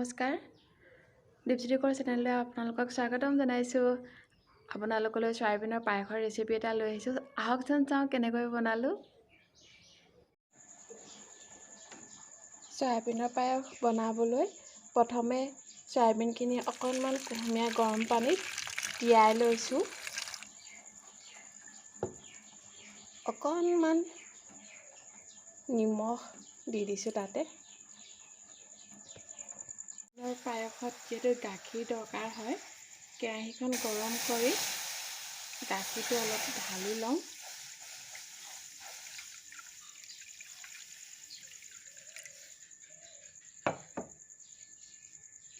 নমস্কাৰ দীপজ্যোতিকৰ চেনেললৈ আপোনালোকক স্বাগতম জনাইছোঁ। আপোনালোকলৈ সয়াবিনৰ পায়সৰ ৰেচিপি এটা লৈ আহিছোঁ। আহকচোন চাওঁ কেনেকৈ বনালোঁ। সয়াবিনৰ পায়স বনাবলৈ প্ৰথমে সয়াবিনখিনি অকণমান কুহুমীয়া গৰম পানীত তিয়াই লৈছোঁ। অকণমান নিমখ দি দিছোঁ তাতে। পায়সত যিহেতু গাখীৰ দৰকাৰ হয়, কেৰাহীখন গৰম কৰি গাখীৰটো অলপ ঢালি লওঁ।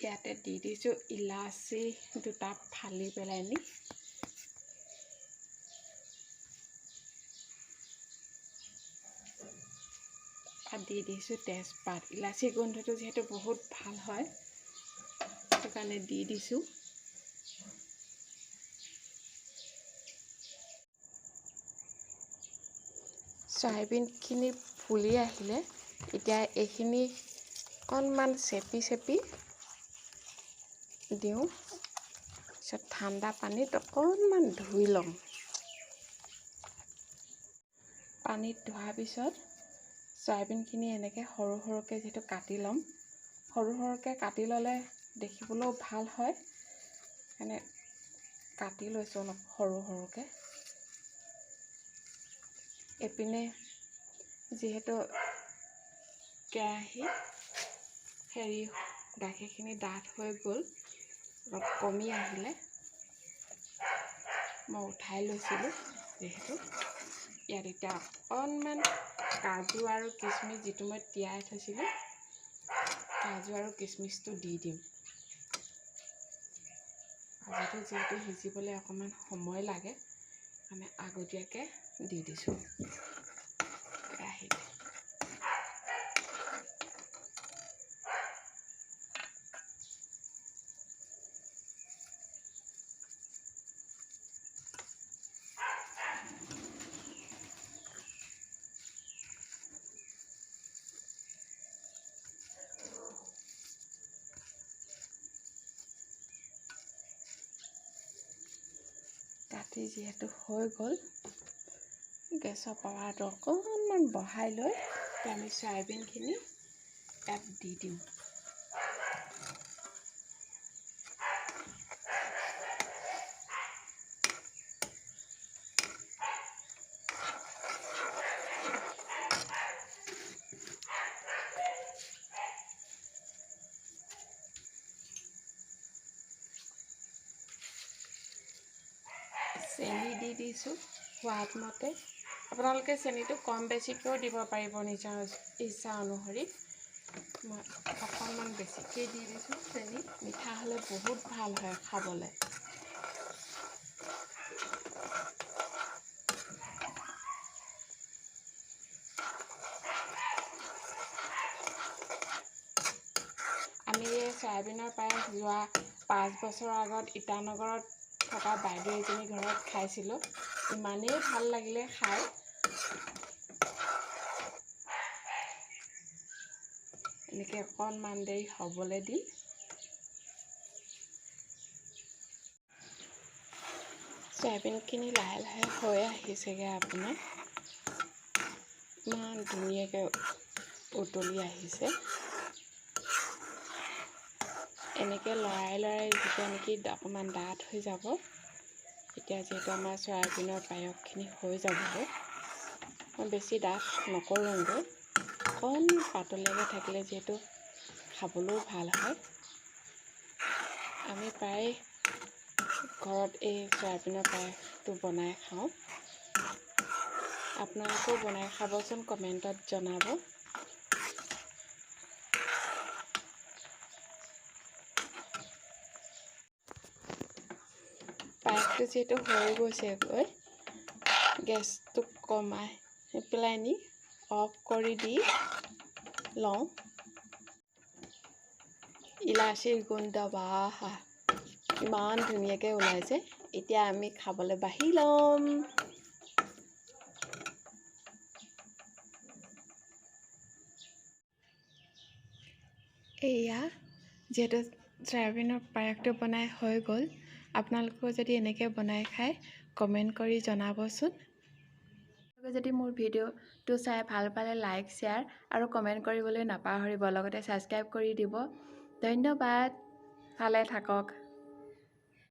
ইয়াতে দি দিছোঁ ইলাচি দুটা ফালি পেলাই নি। দি দিছোঁ তেজপাত। ইলাচি গোন্ধটো যিহেতু বহুত ভাল হয়, সেইটো কাৰণে দি দিছোঁ। সয়াবিনখিনি ফুলি আহিলে এতিয়া এইখিনি অকণমান চেপি দিওঁ। পিছত ঠাণ্ডা পানীত অকণমান ধুই লওঁ। পানীত ধোৱাৰ পিছত সয়াবিনখিনি এনেকৈ সৰু সৰুকৈ যিহেতু কাটি ল'ম। সৰু সৰুকৈ কাটি ল'লে দেখিবলৈও ভাল হয়, মানে কাটি লৈছোঁ অলপ সৰু সৰুকৈ। এপিনে যিহেতু কেৰাহী গাখীৰখিনি ডাঠ হৈ গ'ল, অলপ কমি আহিলে মই উঠাই লৈছিলোঁ। যিহেতু ইয়াত এতিয়া অকণমান কাজু আৰু কিচমিচ, যিটো মই তিয়াই থৈছিলোঁ, কাজু আৰু কিচমিচটো দি দিম। কাজুটো যিহেতু সিজিবলৈ অকণমান সময় লাগে, মানে আগতীয়াকৈ দি দিছোঁ কেৰাহীত। কাটি যিহেতু হৈ গ'ল, গেছৰ পাৱাৰটো অকণমান বঢ়াই লৈ আমি সয়াবিনখিনি ইয়াত দি দিওঁ। চেনি দি দিছোঁ সোৱাদ মতে। আপোনালোকে চেনিটো কম বেছিকৈও দিব পাৰিব নিজৰ ইচ্ছা অনুসৰি। মই অকণমান বেছিকৈ দি দিছোঁ চেনি। মিঠা হ'লে বহুত ভাল হয় খাবলৈ। আমি এই সয়াবিনৰ পায়স যোৱা 5 বছৰৰ আগত ইটানগৰত থকা বাইদেউ এজনী ঘৰত খাইছিলোঁ। ইমানেই ভাল লাগিলে খাই। এনেকৈ অকণমান দেৰি হ'বলৈ দি সয়াবিনখিনি লাহে লাহে হৈ আহিছেগৈ। আপোনাৰ ইমান ধুনীয়াকৈ উতলি আহিছে। এনেকৈ লৰাই যেতিয়া নেকি অকণমান ডাঠ হৈ যাব, এতিয়া যিহেতু আমাৰ সয়াবিনৰ পায়সখিনি হৈ যাবগৈ। মই বেছি ডাঠ নকৰোঁগৈ, অকণ পাতলীয়াকৈ থাকিলে যিহেতু খাবলৈও ভাল হয়। আমি প্ৰায় ঘৰত এই সয়াবিনৰ পায়সটো বনাই খাওঁ। আপোনালোকেও বনাই খাবচোন, কমেণ্টত জনাব। পায়সটো যিহেতু হৈ গৈছেগৈ, গেছটো কমাই পেলাই নি অফ কৰি দি লওঁ। ইলাচিৰ গোন্ধ বাহ, ইমান ধুনীয়াকৈ ওলাইছে। এতিয়া আমি খাবলৈ বাঢ়ি ল'ম। এয়া যিহেতু চয়াবিনৰ পায়সটো বনাই হৈ গ'ল, আপোনালোকেও যদি এনেকৈ বনাই খায় কমেণ্ট কৰি জনাবচোন। যদি মোৰ ভিডিঅ'টো চাই ভাল পালে লাইক, শ্বেয়াৰ আৰু কমেণ্ট কৰিবলৈ নাপাহৰিব। লগতে ছাবস্ক্ৰাইব কৰি দিব। ধন্যবাদ। ভালে থাকক।